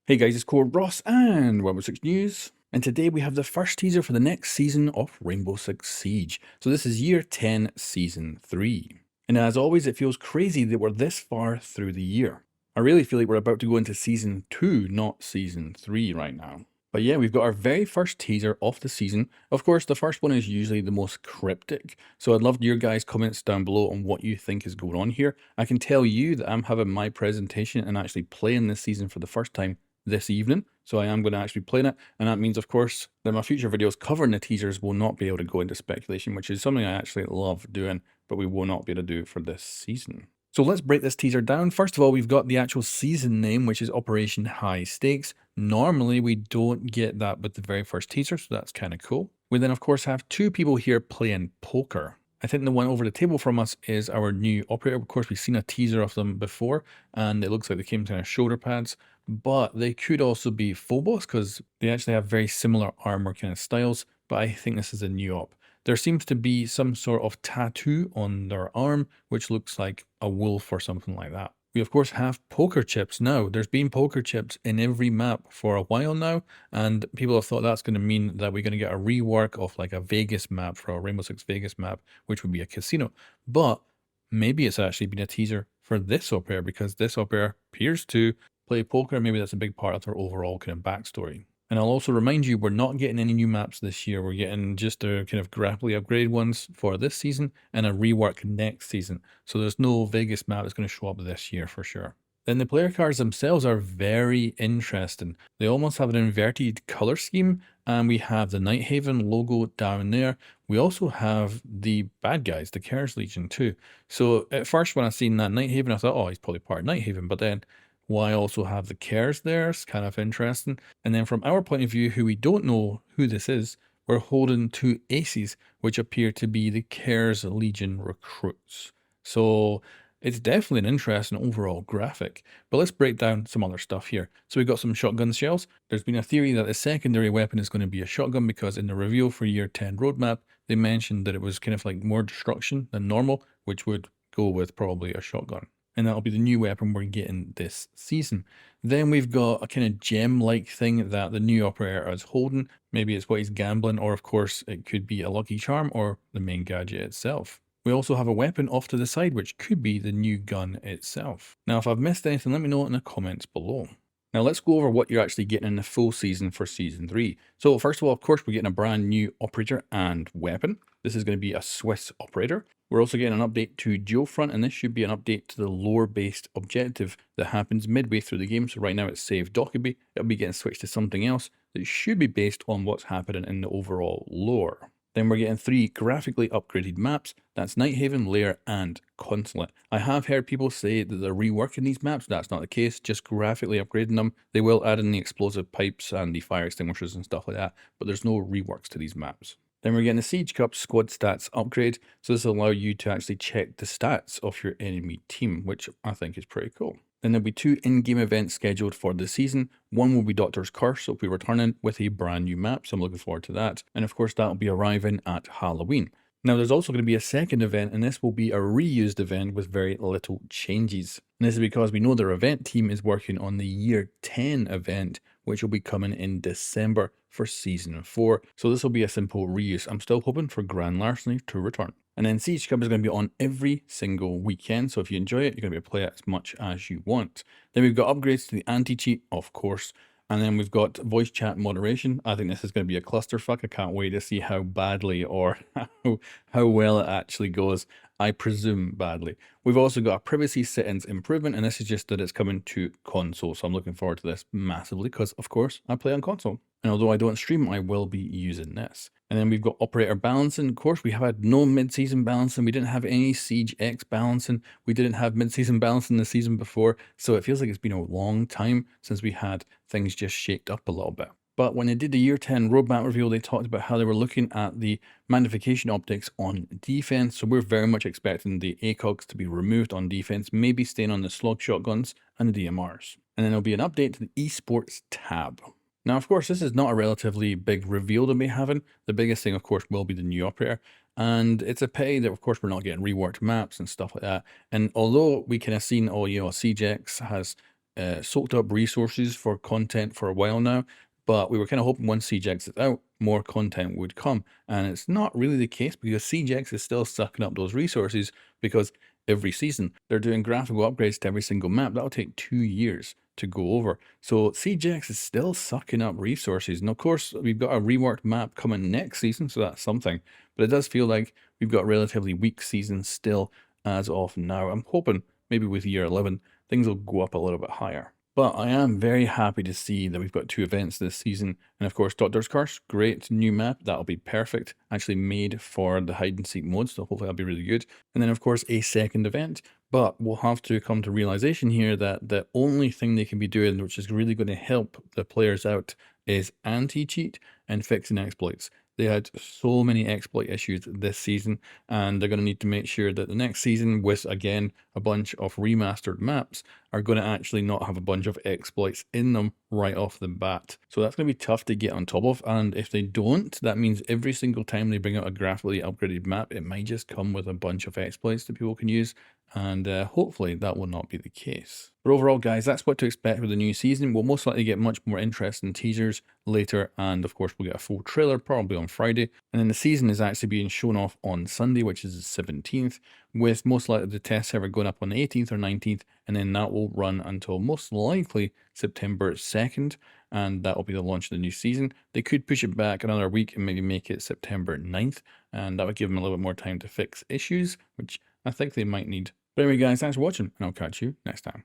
Hey guys, it's COREROSS and Rainbow Six News, and today we have the first teaser for the next season of Rainbow Six Siege. So this is Year 10, Season 3. And as always, it feels crazy that we're this far through the year. I really feel like we're about to go into Season 2, not Season 3 right now. But yeah, we've got our very first teaser of the season. Of course, the first one is usually the most cryptic. So I'd love your guys' comments down below on what you think is going on here. I can tell you that I'm having my presentation and actually playing this season for the first time this evening. So I am going to actually play it. And that means, of course, that my future videos covering the teasers will not be able to go into speculation, which is something I actually love doing, but we will not be able to do for this season. So let's break this teaser down. First of all, we've got the actual season name, which is Operation High Stakes. Normally, we don't get that with the very first teaser, so that's kind of cool. We then, of course, have two people here playing poker. I think the one over the table from us is our new operator. Of course, we've seen a teaser of them before, and it looks like they came kind of shoulder pads, but they could also be Phobos because they actually have very similar armor kind of styles, but I think this is a new op. There seems to be some sort of tattoo on their arm, which looks like a wolf or something like that. We of course have poker chips now. There's been poker chips in every map for a while now, and people have thought that's going to mean that we're going to get a rework of like a Vegas map for a Rainbow Six Vegas map, which would be a casino. But maybe it's actually been a teaser for this operator because this operator appears to play poker. Maybe that's a big part of their overall kind of backstory. And I'll also remind you, we're not getting any new maps this year. We're getting just the kind of graphically upgraded ones for this season and a rework next season. So there's no Vegas map that's going to show up this year for sure. Then the player cards themselves are very interesting. They almost have an inverted color scheme, and we have the Nighthaven logo down there. We also have the bad guys, the Curse Legion too. So at first when I seen that Nighthaven, I thought, oh, he's probably part of Nighthaven, but then why also have the Cares there? It's kind of interesting. And then from our point of view, who we don't know who this is, we're holding two aces, which appear to be the Cares Legion recruits. So it's definitely an interesting overall graphic. But let's break down some other stuff here. So we've got some shotgun shells. There's been a theory that the secondary weapon is going to be a shotgun because in the reveal for Year 10 roadmap, they mentioned that it was kind of like more destruction than normal, which would go with probably a shotgun. And that'll be the new weapon we're getting this season. Then we've got a kind of gem-like thing that the new operator is holding. Maybe it's what he's gambling, or of course it could be a lucky charm or the main gadget itself. We also have a weapon off to the side, which could be the new gun itself. Now, if I've missed anything, let me know in the comments below. Now let's go over what you're actually getting in the full season for Season 3. So first of all, of course, we're getting a brand new operator and weapon. This is going to be a Swiss operator. We're also getting an update to Geofront, and this should be an update to the lore-based objective that happens midway through the game. So right now it's saved Dockerbie. It'll be getting switched to something else that should be based on what's happening in the overall lore. Then we're getting 3 graphically upgraded maps. That's Nighthaven, Lair, and Consulate. I have heard people say that they're reworking these maps. That's not the case, just graphically upgrading them. They will add in the explosive pipes and the fire extinguishers and stuff like that, but there's no reworks to these maps. Then we're getting the Siege Cup squad stats upgrade. So this will allow you to actually check the stats of your enemy team, which I think is pretty cool. Then there'll be 2 in-game events scheduled for the season. One will be Doctor's Curse, so we'll be returning with a brand new map, so I'm looking forward to that. And of course, that'll be arriving at Halloween. Now, there's also going to be a second event, and this will be a reused event with very little changes. And this is because we know their event team is working on the Year 10 event, which will be coming in December for Season 4. So this will be a simple reuse. I'm still hoping for Grand Larceny to return. And then Siege Cup is going to be on every single weekend. So if you enjoy it, you're going to be able to play it as much as you want. Then we've got upgrades to the anti-cheat, of course. And then we've got voice chat moderation. I think this is going to be a clusterfuck. I can't wait to see how badly or how well it actually goes. I presume badly. We've also got a privacy settings improvement, and this is just that it's coming to console. So I'm looking forward to this massively because, of course, I play on console. And although I don't stream, I will be using this. And then we've got operator balancing. Of course, we have had no mid-season balancing. We didn't have any Siege X balancing. We didn't have mid-season balancing the season before. So it feels like it's been a long time since we had things just shaked up a little bit. But when they did the Year 10 roadmap reveal, they talked about how they were looking at the magnification optics on defense. So we're very much expecting the ACOGs to be removed on defense, maybe staying on the slug shotguns and the DMRs. And then there'll be an update to the esports tab. Now, of course, this is not a relatively big reveal to be having. The biggest thing, of course, will be the new operator. And it's a pity that, of course, we're not getting reworked maps and stuff like that. And although we kind of seen, oh, you know, CJX has soaked up resources for content for a while now, but we were kind of hoping once Siege X is out, more content would come. And it's not really the case because Siege X is still sucking up those resources because every season they're doing graphical upgrades to every single map. That'll take 2 years to go over. So Siege X is still sucking up resources. And of course, we've got a reworked map coming next season, so that's something. But it does feel like we've got a relatively weak season still as of now. I'm hoping maybe with year 11, things will go up a little bit higher. But I am very happy to see that we've got 2 events this season. And of course, Doctor's Curse, great new map. That'll be perfect. Actually made for the hide and seek mode, so hopefully that'll be really good. And then of course, a second event. But we'll have to come to realization here that the only thing they can be doing, which is really going to help the players out, is anti-cheat and fixing exploits. They had so many exploit issues this season, and they're going to need to make sure that the next season, with again a bunch of remastered maps, are going to actually not have a bunch of exploits in them right off the bat. So that's going to be tough to get on top of, and if they don't, that means every single time they bring out a graphically upgraded map, it might just come with a bunch of exploits that people can use, and hopefully that will not be the case. But overall, guys, that's what to expect with the new season. We'll most likely get much more interesting teasers later, and of course we'll get a full trailer probably on Friday, and then the season is actually being shown off on Sunday, which is the 17th, with most likely the test server going up on the 18th or 19th, and then that will run until most likely September 2nd, and that will be the launch of the new season. They could push it back another week and maybe make it September 9th, and that would give them a little bit more time to fix issues, which I think they might need. But anyway, guys, thanks for watching, and I'll catch you next time.